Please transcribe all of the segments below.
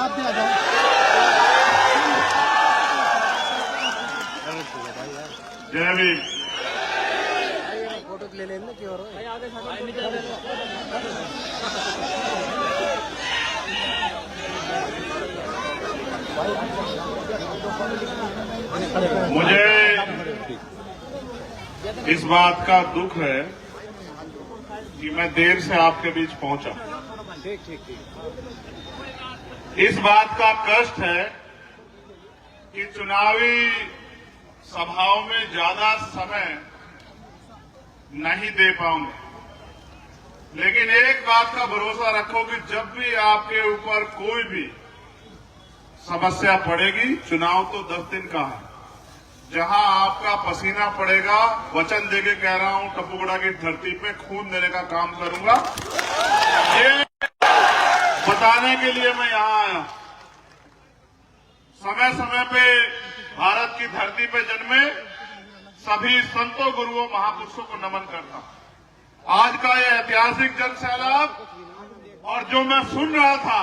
जवाब दिया जाए। जय भीम। फोटो ले लेने की और मुझे इस बात का दुख है कि मैं देर से आपके बीच पहुंचा। इस बात का कष्ट है कि चुनावी सभाओं में ज्यादा समय नहीं दे पाऊंगा, लेकिन एक बात का भरोसा रखो कि जब भी आपके ऊपर कोई भी समस्या पड़ेगी, चुनाव तो 10 दिन का है, जहां आपका पसीना पड़ेगा, वचन देके कह रहा हूं, टपुगड़ा की धरती पे खून देने का काम करूंगा। ये बताने के लिए मैं यहां आया। समय समय पे भारत की धरती पे जन्मे सभी संतों, गुरुओं, महापुरुषों को नमन करता हूं। आज का ये ऐतिहासिक जन सैलाब और जो मैं सुन रहा था,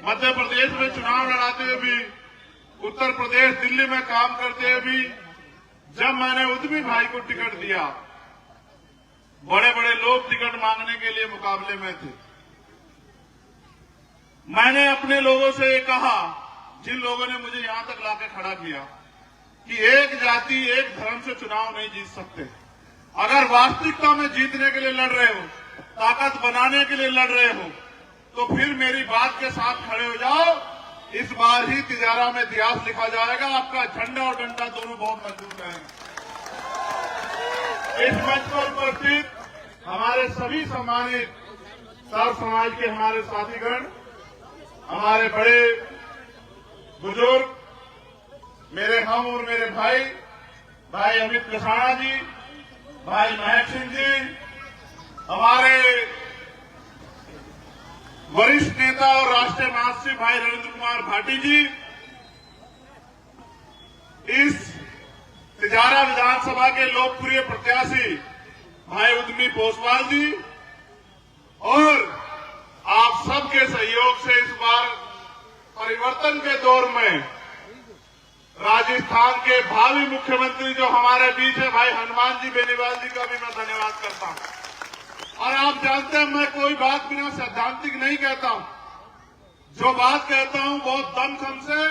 मध्य प्रदेश में चुनाव लड़ाते हुए भी, उत्तर प्रदेश, दिल्ली में काम करते हुए भी, जब मैंने उद्यमी भाई को टिकट दिया, बड़े बड़े लोग टिकट मांगने के लिए मुकाबले में थे। मैंने अपने लोगों से कहा, जिन लोगों ने मुझे यहां तक लाके खड़ा किया, कि एक जाति एक धर्म से चुनाव नहीं जीत सकते। अगर वास्तविकता में जीतने के लिए लड़ रहे हो, ताकत बनाने के लिए लड़ रहे हो, तो फिर मेरी बात के साथ खड़े हो जाओ। इस बार ही तिजारा में इतिहास लिखा जाएगा। आपका झंडा और डंडा दोनों बहुत मजबूत है। इस मंच पर उपस्थित हमारे सभी सम्मानित सर्व समाज के हमारे साथीगण, हमारे बड़े बुजुर्ग, मेरे हम और मेरे भाई अमित कसाना जी, भाई महक सिंह जी, हमारे वरिष्ठ नेता और राष्ट्रीय महासचिव भाई नरेंद्र कुमार भाटी जी, इस तिजारा विधानसभा के लोकप्रिय प्रत्याशी भाई उद्यमी पोसवाल जी, और आप सबके सहयोग से इस बार परिवर्तन के दौर में राजस्थान के भावी मुख्यमंत्री जो हमारे बीच है, भाई हनुमान जी बेनीवाल जी का भी मैं धन्यवाद करता हूं। और आप जानते हैं, मैं कोई बात बिना सैद्धांतिक नहीं कहता हूं। जो बात कहता हूं बहुत दमखम से,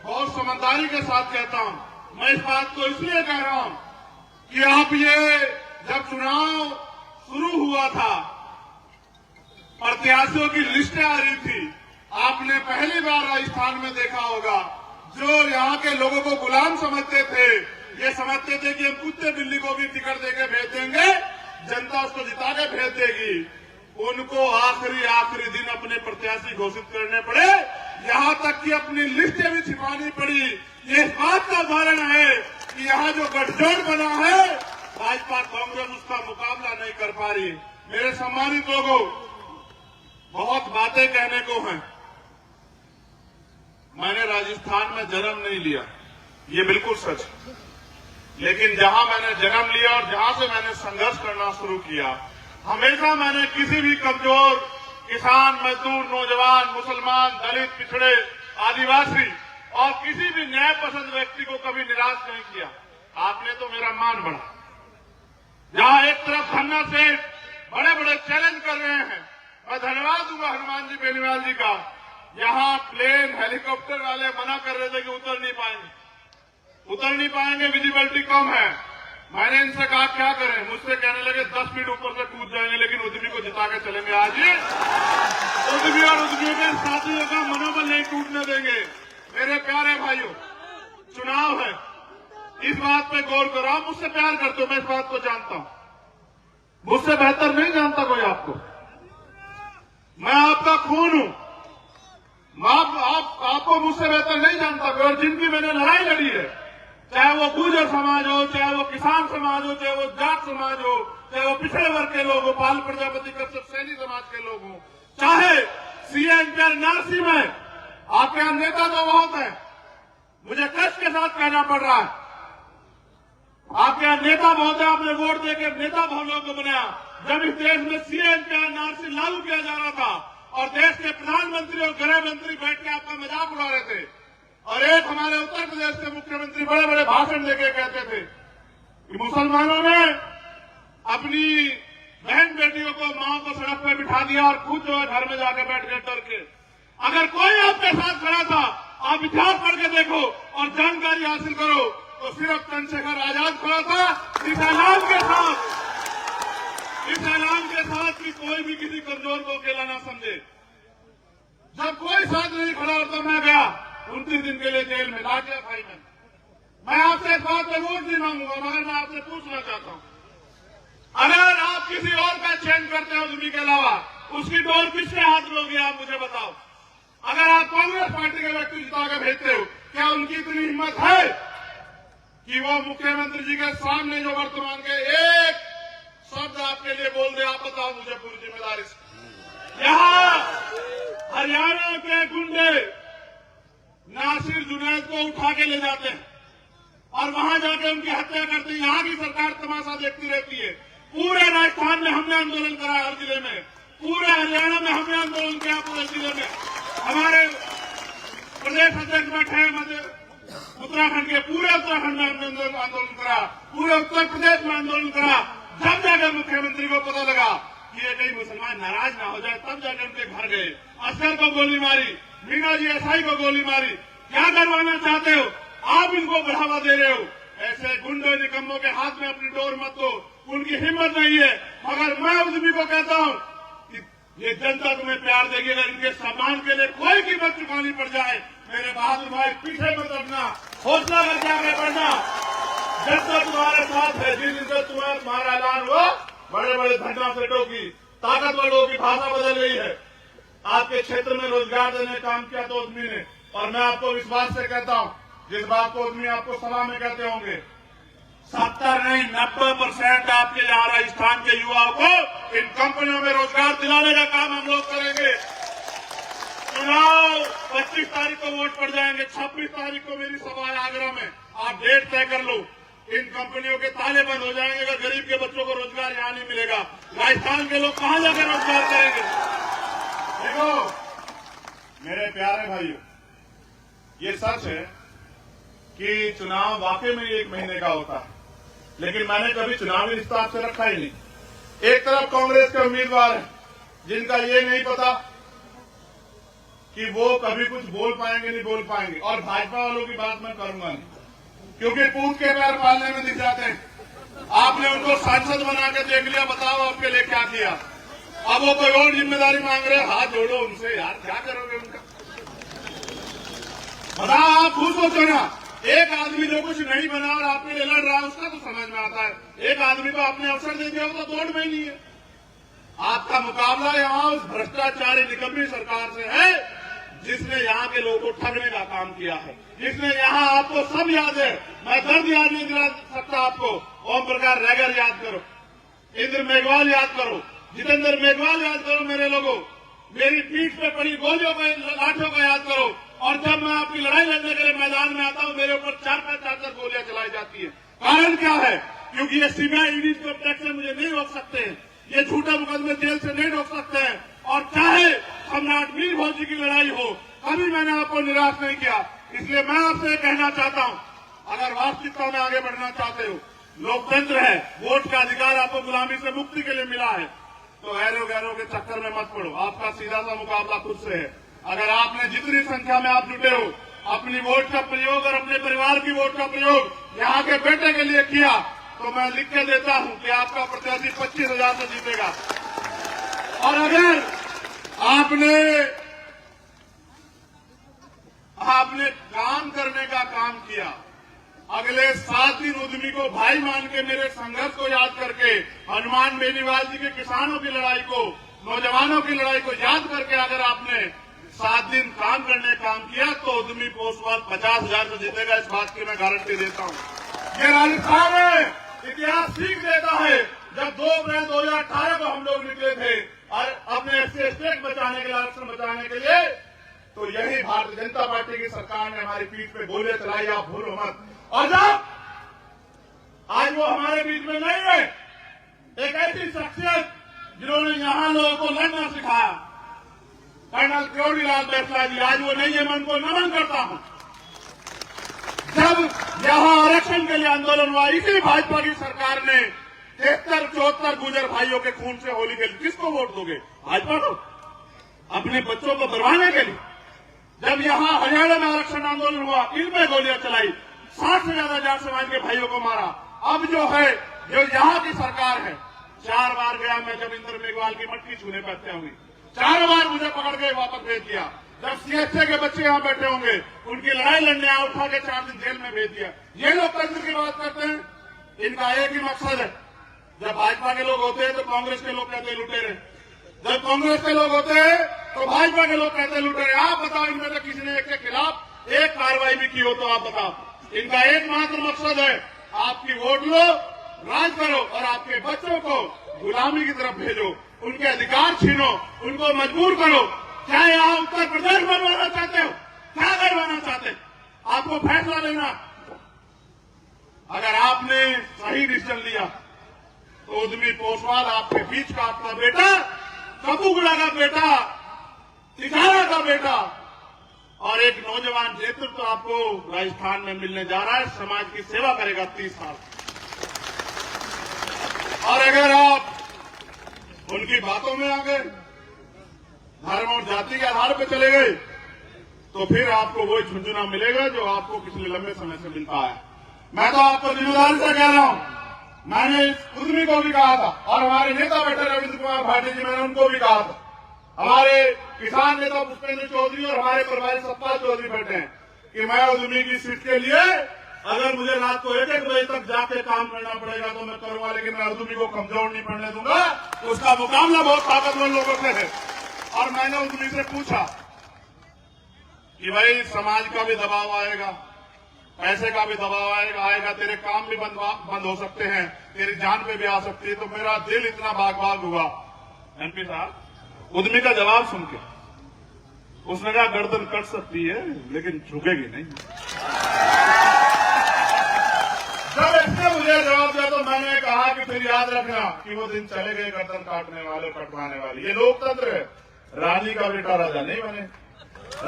बहुत समझदारी के साथ कहता हूं। मैं इस बात को इसलिए कह रहा हूं कि आप ये जब चुनाव शुरू हुआ था, प्रत्याशियों की लिस्टें आ रही थी, आपने पहली बार राजस्थान में देखा होगा, जो यहाँ के लोगों को गुलाम समझते थे, ये समझते थे कि हम कुत्ते बिल्ली को भी टिकट देकर भेज देंगे, जनता उसको जिता के भेज देगी, उनको आखिरी दिन अपने प्रत्याशी घोषित करने पड़े, यहां तक कि अपनी लिस्टें भी छिपानी पड़ी। ये इस बात का उदाहरण है कि यहां जो गठजोड़ बना है, भाजपा कांग्रेस उसका मुकाबला नहीं कर पा रही। मेरे सम्मानित लोगों, बहुत बातें कहने को हैं। मैंने राजस्थान में जन्म नहीं लिया, ये बिल्कुल सच है, लेकिन जहां मैंने जन्म लिया और जहां से मैंने संघर्ष करना शुरू किया, हमेशा मैंने किसी भी कमजोर किसान, मजदूर, नौजवान, मुसलमान, दलित, पिछड़े, आदिवासी और किसी भी न्याय पसंद व्यक्ति को कभी निराश नहीं किया। आपने तो मेरा मान बढ़ा। जहां एक तरफ खन्ना सेठ बड़े बड़े चैलेंज कर रहे हैं, मैं धन्यवाद दूंगा हनुमान जी बेनीवाल जी का। यहां प्लेन, हेलीकॉप्टर वाले मना कर रहे थे कि उतर नहीं पाएंगे, विजिबिलिटी कम है। मैंने इनसे कहा क्या करें, मुझसे कहने लगे 10 फीट ऊपर से कूद जाएंगे, लेकिन उद्यमी को जिता के चलेंगे। आज ही उद्यमी और उद्यमी के साथियों का मनोबल नहीं टूटने देंगे। मेरे प्यारे भाइयों, चुनाव है, इस बात पे गौर करो। आप मुझसे प्यार करते हो, मैं इस बात को जानता हूं, मुझसे बेहतर नहीं जानता कोई आपको। मैं आपका खून हूं, आपको मुझसे बेहतर नहीं जानता कोई। और जिनकी मैंने लड़ाई लड़ी है, चाहे वो गुर्जर समाज हो, चाहे वो किसान समाज हो, चाहे वो जाट समाज हो, चाहे वो पिछड़े वर्ग के लोग हो, पाल प्रजापति कश्यप सैनी समाज के लोग हो, चाहे सीएम नारसी में आपके यहां नेता तो बहुत है, मुझे कष्ट के साथ कहना पड़ रहा है, आपके यहां नेता बहुत है, आपने वोट देकर नेता बहुत लोगों को बनाया। जब इस देश में सीएम नारसी लागू किया जा रहा था, और देश के प्रधानमंत्री और गृह मंत्री बैठ के आपका मजाक उड़ा रहे थे। और एक हमारे उत्तर प्रदेश के मुख्यमंत्री बड़े बड़े भाषण देके कहते थे कि मुसलमानों ने अपनी बहन बेटियों को मां को सड़क पर बिठा दिया और खुद जो है घर में जाके बैठ गए डर के। अगर कोई आपके साथ खड़ा था, आप इतिहास पढ़ के देखो और जानकारी हासिल करो, तो सिर्फ चंद्रशेखर आजाद खड़ा था इस ऐलान के साथ कि कोई भी किसी कमजोर को अकेला ना समझे। जब कोई साथ नहीं खड़ा होता, मैं गया 29 दिन के लिए जेल में, लाठियां खाई मैं आपसे इस बात पे वोट नहीं मांगूंगा, मगर मैं आपसे पूछना चाहता हूं, अगर आप किसी और का चयन करते हो उद्यमी के अलावा, उसकी डोर किसके हाथ में होगी, आप मुझे बताओ। अगर आप कांग्रेस पार्टी के व्यक्ति जिता के भेजते हो, क्या उनकी इतनी हिम्मत है कि वो मुख्यमंत्री जी के सामने जो वर्तमान के एक शब्द आपके लिए बोल दे? आप बताओ मुझे पूरी जिम्मेदारी से। यहां हरियाणा के गुंडे नासिर जुनैद को उठा के ले जाते हैं और वहां जाके उनकी हत्या करते हैं। यहां की सरकार तमाशा देखती रहती है। पूरे राजस्थान में हमने आंदोलन कराया, हर जिले में, पूरे हरियाणा में हमने आंदोलन किया, पूरे जिले में हमारे प्रदेश अध्यक्ष बैठे हैं उत्तराखंड के, पूरे उत्तराखंड में हमने आंदोलन करा, पूरे उत्तर प्रदेश में आंदोलन करा। जब जाकर मुख्यमंत्री को पता लगा कि ये कहीं मुसलमान नाराज ना हो जाए, तब जाकर उनके घर गए, असगर को गोली मारी, मीना जी एसआई को गोली मारी। क्या करवाना चाहते हो? आप इनको बढ़ावा दे रहे हो। ऐसे गुंडों निकम्मों के हाथ में अपनी डोर मत दो, उनकी हिम्मत नहीं है। मगर मैं उद्यमी को कहता हूं कि ये जनता तुम्हें प्यार देगी, अगर इनके सम्मान के लिए कोई कीमत चुकानी पड़ जाए, मेरे बहादुर भाई पीछे मत हटना, हौसला करके आगे बढ़ना। जनता तुम्हारे साथ है। जिस दिन से तुम्हारा ऐलान हुआ, बड़े बड़े धरना सेठों की, ताकतवरों की भाषा बदल गई है। आपके क्षेत्र में रोजगार देने काम किया तो उद्यमी ने, और मैं आपको विश्वास से कहता हूं, जिस बात को उद्यमी आपको सलाह में कहते होंगे, 70 नहीं 90% आपके यहाँ राजस्थान के युवाओं को इन कंपनियों में रोजगार दिलाने का काम हम लोग करेंगे। चुनाव 25 तारीख को वोट पड़ जाएंगे, 26 तारीख को मेरी सभा है आगरा में, आप डेट तय कर लो। इन कंपनियों के ताले बंद हो जाएंगे अगर गरीब के बच्चों को रोजगार यहाँ नहीं मिलेगा। राजस्थान के लोग कहां जाकर रोजगार करेंगे? देखो मेरे प्यारे भाइयों, ये सच है कि चुनाव वाकई में 1 महीने का होता है, लेकिन मैंने कभी चुनावी रिश्ता आपसे रखा ही नहीं। एक तरफ कांग्रेस के उम्मीदवार हैं जिनका ये नहीं पता कि वो कभी कुछ बोल पाएंगे नहीं बोल पाएंगे, और भाजपा वालों की बात मैं करूंगा नहीं, क्योंकि पूत के पैर पालने में दिख जाते हैं। आपने उनको सांसद बना के देख लिया, बताओ आपके लिए क्या किया। अब वो कोई और जिम्मेदारी मांग रहे, हाथ जोड़ो उनसे यार, क्या करोगे उनका? बताओ, आप खुद सोचो ना। एक आदमी जो कुछ नहीं बना और आपके लिए लड़ रहा है, उसका तो समझ में आता है। एक आदमी को आपने अवसर दे दिया, वो तो दौड़ में ही नहीं है। आपका मुकाबला यहाँ उस भ्रष्टाचारी निकम्मी सरकार से है जिसने यहाँ के लोगों को ठगने का काम किया है, जिसने यहाँ, आपको सब याद है, मैं दर्द याद नहीं दिला सकता आपको। ओम प्रकाश रैगर याद करो, इंद्र मेघवाल याद करो, जितेंद्र मेघवाल याद करो, मेरे लोगों, मेरी पीठ पे पड़ी गोलियों को, लाठियों को याद करो। और जब मैं आपकी लड़ाई लड़ने के लिए मैदान में आता हूं, मेरे ऊपर 4-5 गोलियां चलाई जाती है। कारण क्या है? क्योंकि ये सीबीआई ईडी को टैक्स से मुझे नहीं रोक सकते हैं, ये झूठे मुकदमे जेल से नहीं रोक सकते हैं। और चाहे सम्राट वीर भोज जी की लड़ाई हो, कभी मैंने आपको निराश नहीं किया। इसलिए मैं आपसे कहना चाहता हूं, अगर वास्तविकता में आगे बढ़ना चाहते हो, लोकतंत्र है, वोट का अधिकार आपको गुलामी से मुक्ति के लिए मिला है, तो ऐरो गैरों के चक्कर में मत पड़ो। आपका सीधा सा मुकाबला खुद से है। अगर आपने जितनी संख्या में आप जुटे हो, अपनी वोट का प्रयोग और अपने परिवार की वोट का प्रयोग यहाँ के बेटे के लिए किया, तो मैं लिख के देता हूं कि आपका प्रत्याशी 25,000 से जीतेगा। और अगर आपने काम करने का काम किया, अगले 7 दिन उद्यमी को भाई मान के, मेरे संघर्ष को याद करके, हनुमान बेनीवाल जी के किसानों की लड़ाई को, नौजवानों की लड़ाई को याद करके अगर आपने 7 दिन काम करने काम किया, तो उद्यमी पोस्टवाल 50,000 से जीतेगा। इस बात की मैं गारंटी देता हूं। ये राजस्थान है, इतिहास सीख देता है। जब 2 अप्रैल 2018 को हम लोग निकले थे और अपने स्टेट बचाने के लिए, आरक्षण बचाने के लिए, तो यही भारतीय जनता पार्टी की सरकार ने हमारी पीठ पे गोलियां चलाई, आप भूलो मत। और जब आज वो हमारे बीच में नहीं है, एक ऐसी शख्सियत जिन्होंने यहां लोगों को लड़ना सिखाया, कर्नल किरोड़ीलाल बैसला जी, आज वो नहीं है, मैं उनको नमन करता हूं। जब यहां आरक्षण के लिए आंदोलन हुआ, इसी भाजपा की सरकार ने 73-74 गुजर भाइयों के खून से होली खेली। किसको वोट दोगे? भाजपा को? अपने बच्चों को बरवाने के लिए? जब यहां हरियाणा में आरक्षण आंदोलन हुआ, इन पे गोलियां चलाई, 60 से ज्यादा जाट समाज के भाइयों को मारा। अब जो यहां की सरकार है, 4 बार गया मैं, जब इंद्र मेघवाल की मटकी छूने पर हत्या हुई, 4 बार मुझे पकड़ के वापस भेज दिया। जब सीएचए के बच्चे यहां बैठे होंगे, उनकी लड़ाई लड़ने आया, उठा के 4 दिन जेल में भेज दिया। ये लोग तंत्र की बात करते हैं, इनका एक ही मकसद है। जब भाजपा के लोग होते हैं तो कांग्रेस के लोग कहते हैं लुटेरे, जब कांग्रेस के लोग होते हैं तो भाजपा के लोग कहते हैं लुटेरे। आप बताओ, इनमें से किसी ने एक के खिलाफ एक कार्रवाई भी की हो तो आप बताओ। इनका एकमात्र मकसद है, आपकी वोट लो, राज करो और आपके बच्चों को गुलामी की तरफ भेजो, उनके अधिकार छीनो, उनको मजबूर करो। क्या यहां उत्तर प्रदेश बनवाना चाहते हो? क्या करवाना चाहते हो? आपको फैसला लेना। अगर आपने सही डिसीजन लिया तो उद्यमी पोसवाल आपके बीच का आपका बेटा, कपूगड़ा का बेटा, तिजारा का बेटा और एक नौजवान नेतृत्व तो आपको राजस्थान में मिलने जा रहा है। समाज की सेवा करेगा 30 साल। और अगर आप उनकी बातों में आ गए, धर्म और जाति के आधार पर चले गए, तो फिर आपको वही झुंझुना मिलेगा जो आपको पिछले लंबे समय से मिलता है। मैं तो आपको जिम्मेदारी से कह रहा हूं, मैंने उद्यमी को भी कहा था और हमारे नेता बैठे रविंद्र कुमार भाटी जी, मैंने उनको भी कहा था, हमारे किसान नेता पुष्पेंद्र चौधरी और हमारे प्रभारी सतपाल चौधरी बैठे हैं कि मैं उद्यमी की सीट के लिए अगर मुझे रात को 1-1 बजे तक जाके काम करना पड़ेगा तो मैं करूंगा, लेकिन मैं उद्यमी को कमजोर नहीं पड़ने दूंगा। उसका मुकाबला बहुत ताकतवर लोगों से है। और मैंने उद्यमी से पूछा कि भाई समाज का भी दबाव आएगा, पैसे का भी दबाव आएगा, तेरे काम भी बंद हो सकते हैं, तेरी जान पे भी आ सकती है। तो मेरा दिल इतना बाग-बाग हुआ। एमपी साहब, उद्यमी का जवाब सुन के उसने कहा गर्दन कट सकती है लेकिन झुकेगी नहीं। जब इसने मुझे जवाब दिया तो मैंने कहा कि फिर याद रखना कि वो दिन चले गए गर्दन काटने वाले, कटवाने वाले। ये लोकतंत्र है, रानी का बेटा राजा नहीं बने।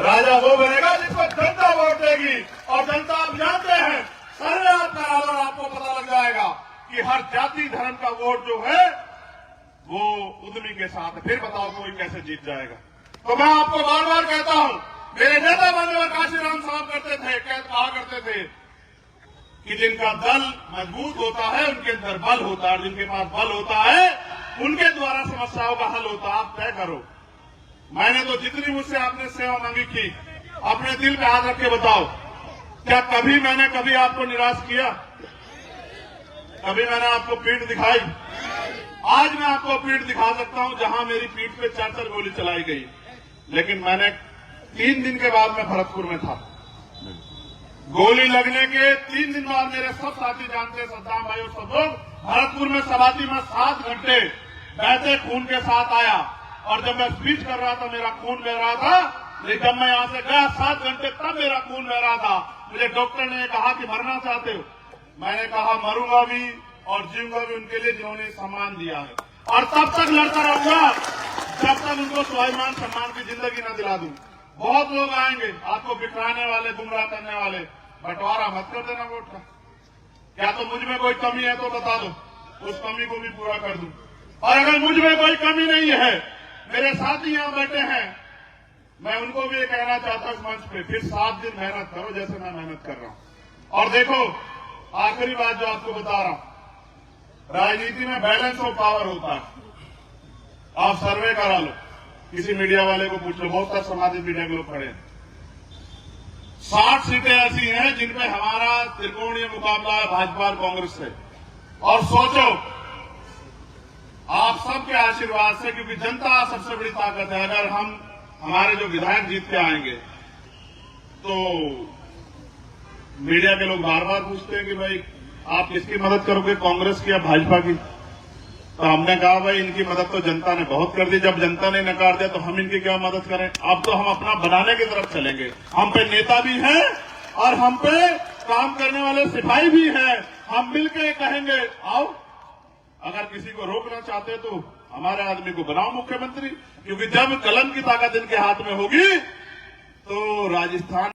राजा वो बनेगा जिसको जनता वोट देगी। और जनता आप जानते हैं, सर्वे आप करा लो, आपको पता लग जाएगा कि हर जाति धर्म का वोट जो है वो उद्यमी के साथ है। फिर बताओ कोई कैसे जीत जाएगा? तो मैं आपको बार बार कहता हूं, मेरे नेता माननीय काशीराम साहब कहा करते थे कि जिनका दल मजबूत होता है उनके अंदर बल होता है, और जिनके पास बल होता है उनके द्वारा समस्याओं का हल होता है। आप तय करो। मैंने तो जितनी मुझसे आपने सेवा मांगी की, अपने दिल पे हाथ रख के बताओ, क्या कभी मैंने आपको निराश किया? कभी मैंने आपको पीठ दिखाई? आज मैं आपको पीठ दिखा सकता हूं जहां मेरी पीठ पे 4-4 गोली चलाई गई, लेकिन मैंने 3 दिन के बाद मैं भरतपुर में था। गोली लगने के 3 दिन बाद मेरे सब साथी जानते हैं, सद्दाम भाई और सब लोग, भरतपुर में सवाती में 7 घंटे बहते खून के साथ आया। और जब मैं स्पीच कर रहा था मेरा खून बह रहा था, लेकिन जब मैं यहां से गया 7 घंटे तब मेरा खून बह रहा था। मुझे डॉक्टर ने कहा कि मरना चाहते हो? मैंने कहा मरूंगा भी और जीऊंगा भी उनके लिए जिन्होंने सम्मान दिया है, और तब तक लड़ता रहूंगा जब तक उनको स्वाभिमान सम्मान की जिंदगी न दिला दूं। बहुत लोग आएंगे आपको बिखराने वाले, गुमराह करने वाले, बंटवारा मत कर देना वोट का। क्या तो मुझ में कोई कमी है तो बता दो, उस कमी को भी पूरा कर दूं। और अगर मुझ में कोई कमी नहीं है, मेरे साथी यहां बैठे हैं, मैं उनको भी ये कहना चाहता हूं इस मंच पे, फिर 7 दिन मेहनत करो जैसे मैं मेहनत कर रहा हूं। और देखो, आखिरी बात जो आपको बता रहा हूं, राजनीति में बैलेंस ऑफ पावर होता है। आप सर्वे करा लो, किसी मीडिया वाले को पूछ लो, बहुत सारे सामाजिक मीडिया के लोग खड़े हैं। 60 सीटें ऐसी हैं जिनमें हमारा त्रिकोणीय मुकाबला है भाजपा और कांग्रेस से। और सोचो, आप सबके आशीर्वाद से, क्योंकि जनता सबसे बड़ी ताकत है, अगर हमारे जो विधायक जीत के आएंगे तो मीडिया के लोग बार बार पूछते हैं कि भाई आप किसकी मदद करोगे, कांग्रेस की या भाजपा की? तो हमने कहा भाई इनकी मदद तो जनता ने बहुत कर दी, जब जनता ने नकार दिया तो हम इनकी क्या मदद करें? अब तो हम अपना बनाने की तरफ चलेंगे। हम पे नेता भी हैं और हम पे काम करने वाले सिपाही भी हैं। हम मिलकर कहेंगे आओ, अगर किसी को रोकना चाहते तो हमारे आदमी को बनाओ मुख्यमंत्री, क्योंकि जब कलम की ताकत इनके हाथ में होगी तो राजस्थान